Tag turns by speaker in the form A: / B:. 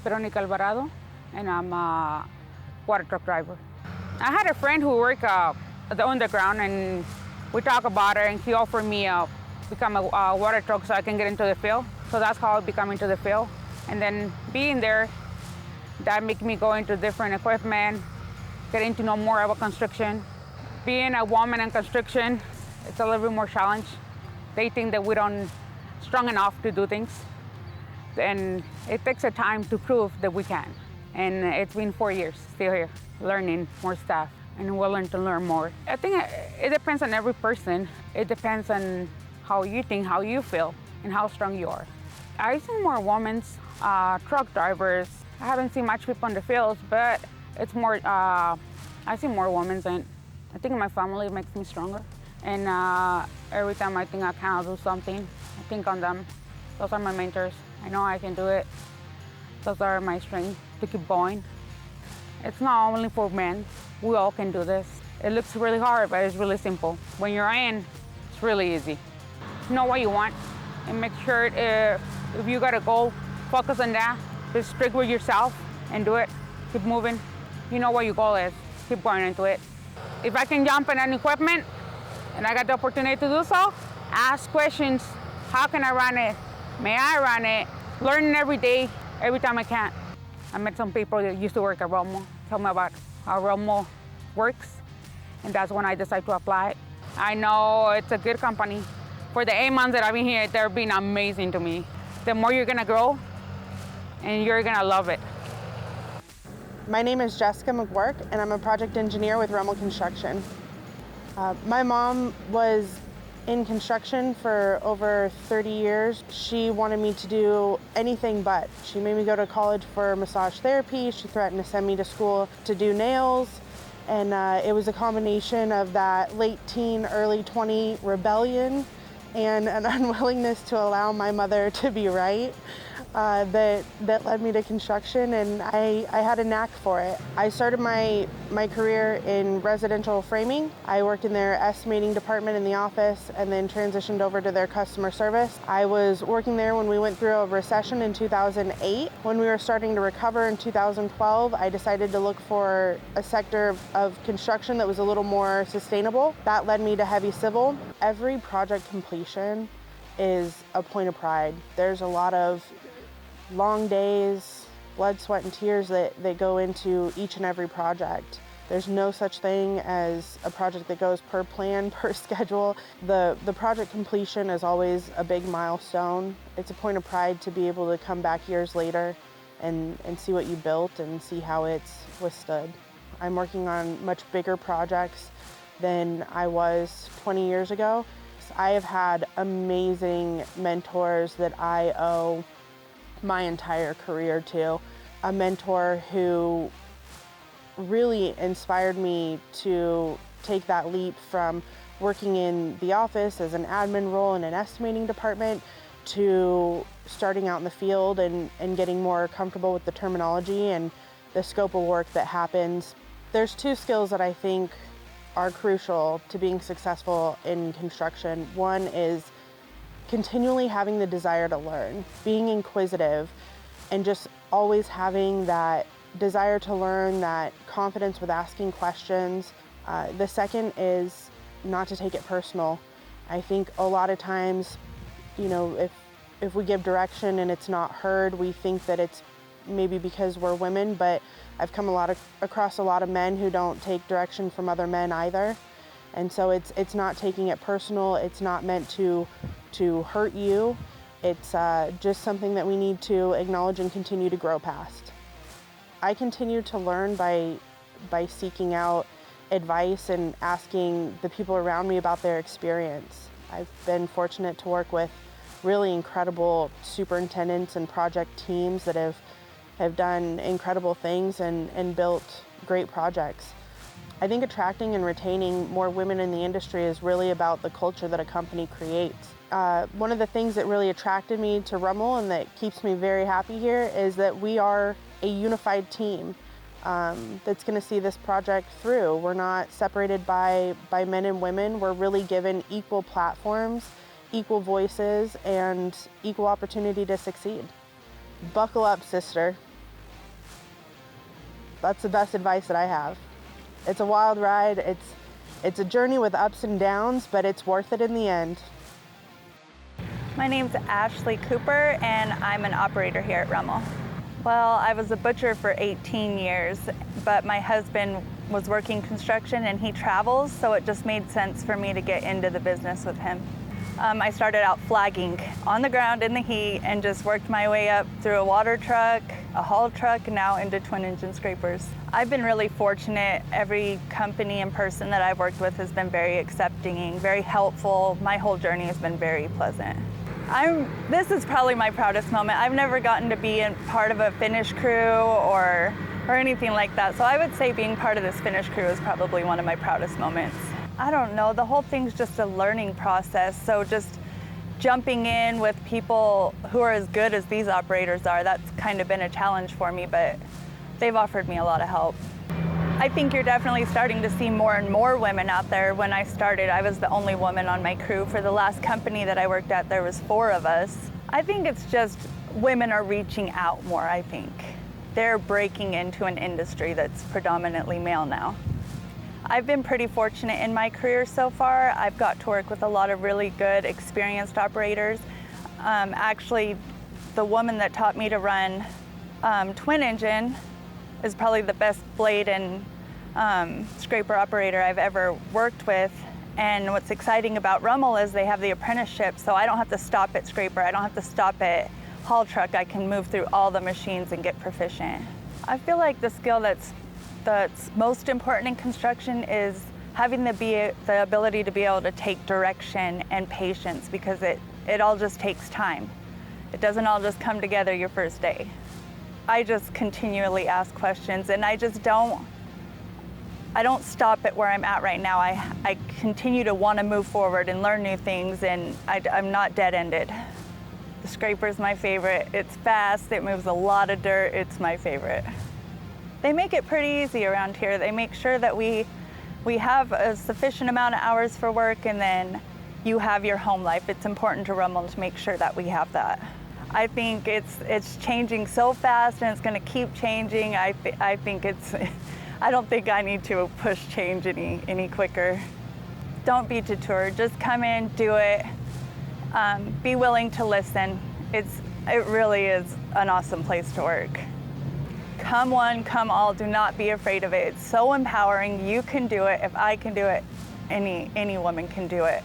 A: Veronica Alvarado, and I'm a water truck driver. I had a friend who worked at the underground, and we talked about it, and he offered me become a water truck so I can get into the field. So that's how I became into the field. And then being there, that made me go into different equipment, getting to know more about construction. Being a woman in construction, it's a little bit more challenge. They think that we don't strong enough to do things. And it takes a time to prove that we can. And it's been 4 years still here, learning more stuff, and willing to learn more. I think it depends on every person. It depends on how you think, how you feel, and how strong you are. I see more women, truck drivers. I haven't seen much people in the fields, but it's more, I see more women, and I think my family makes me stronger. And every time I think I can do something, I think on them. Those are my mentors. I know I can do it. Those are my strength to keep going. It's not only for men. We all can do this. It looks really hard, but it's really simple. When you're in, it's really easy. Know what you want and make sure if you got a goal, focus on that. Be strict with yourself and do it. Keep moving. You know what your goal is. Keep going into it. If I can jump in an equipment and I got the opportunity to do so, ask questions. How can I run it? May I run it? Learning every day, every time I can. I met some people that used to work at Rummel, tell me about how Rummel works, and that's when I decided to apply it. I know it's a good company. For the 8 months that I've been here, they're been amazing to me. The more you're gonna grow, and you're gonna love it.
B: My name is Jessica McWork, and I'm a project engineer with Rummel Construction. My mom was in construction for over 30 years. She wanted me to do anything but. She made me go to college for massage therapy. She threatened to send me to school to do nails. And it was a combination of that late teen, early 20 rebellion and an unwillingness to allow my mother to be right that led me to construction, and I had a knack for it. I started my career in residential framing. I worked in their estimating department in the office and then transitioned over to their customer service. I was working there when we went through a recession in 2008. When we were starting to recover in 2012, I decided to look for a sector of construction that was a little more sustainable. That led me to heavy civil. Every project completion is a point of pride. There's a lot of long days, blood, sweat, and tears that go into each and every project. There's no such thing as a project that goes per plan, per schedule. The project completion is always a big milestone. It's a point of pride to be able to come back years later and see what you built and see how it's withstood. I'm working on much bigger projects than I was 20 years ago. I have had amazing mentors that I owe my entire career to. A mentor who really inspired me to take that leap from working in the office as an admin role in an estimating department to starting out in the field and getting more comfortable with the terminology and the scope of work that happens. There's two skills that I think are crucial to being successful in construction. One is continually having the desire to learn, being inquisitive, and just always having that desire to learn, that confidence with asking questions. The second is not to take it personal. I think a lot of times, if we give direction and it's not heard, we think that it's maybe because we're women, but I've come across a lot of men who don't take direction from other men either. And so it's not taking it personal. It's not meant to hurt you. It's just something that we need to acknowledge and continue to grow past. I continue to learn by seeking out advice and asking the people around me about their experience. I've been fortunate to work with really incredible superintendents and project teams that have done incredible things and built great projects. I think attracting and retaining more women in the industry is really about the culture that a company creates. One of the things that really attracted me to Rummel and that keeps me very happy here is that we are a unified team that's going to see this project through. We're not separated by men and women. We're really given equal platforms, equal voices, and equal opportunity to succeed. Buckle up, sister. That's the best advice that I have. It's a wild ride. It's a journey with ups and downs, but it's worth it in the end.
C: My name's Ashley Cooper, and I'm an operator here at Rummel. Well, I was a butcher for 18 years, but my husband was working construction and he travels, so it just made sense for me to get into the business with him. I started out flagging on the ground in the heat and just worked my way up through a water truck, a haul truck, and now into twin engine scrapers. I've been really fortunate. Every company and person that I've worked with has been very accepting, very helpful. My whole journey has been very pleasant. This is probably my proudest moment. I've never gotten to be part of a finish crew or anything like that. So I would say being part of this finish crew is probably one of my proudest moments. I don't know, the whole thing's just a learning process. So just jumping in with people who are as good as these operators are, that's kind of been a challenge for me, but they've offered me a lot of help. I think you're definitely starting to see more and more women out there. When I started, I was the only woman on my crew. For the last company that I worked at, there was 4 of us. I think it's just women are reaching out more, I think. They're breaking into an industry that's predominantly male now. I've been pretty fortunate in my career so far. I've got to work with a lot of really good, experienced operators. Actually, the woman that taught me to run twin engine is probably the best blade and scraper operator I've ever worked with. And what's exciting about Rummel is they have the apprenticeship, so I don't have to stop at scraper, I don't have to stop at haul truck. I can move through all the machines and get proficient. I feel like the skill that's most important in construction is having the ability to be able to take direction and patience, because it all just takes time. It doesn't all just come together your first day. I just continually ask questions, and I don't stop at where I'm at right now. I continue to want to move forward and learn new things, and I'm not dead-ended. The scraper's my favorite. It's fast, it moves a lot of dirt, it's my favorite. They make it pretty easy around here. They make sure that we have a sufficient amount of hours for work, and then you have your home life. It's important to Rummel to make sure that we have that. I think it's changing so fast, and it's going to keep changing. I don't think I need to push change any quicker. Don't be detoured. Just come in, do it. Be willing to listen. It really is an awesome place to work. Come one, come all. Do not be afraid of it. It's so empowering. You can do it. If I can do it, any woman can do it.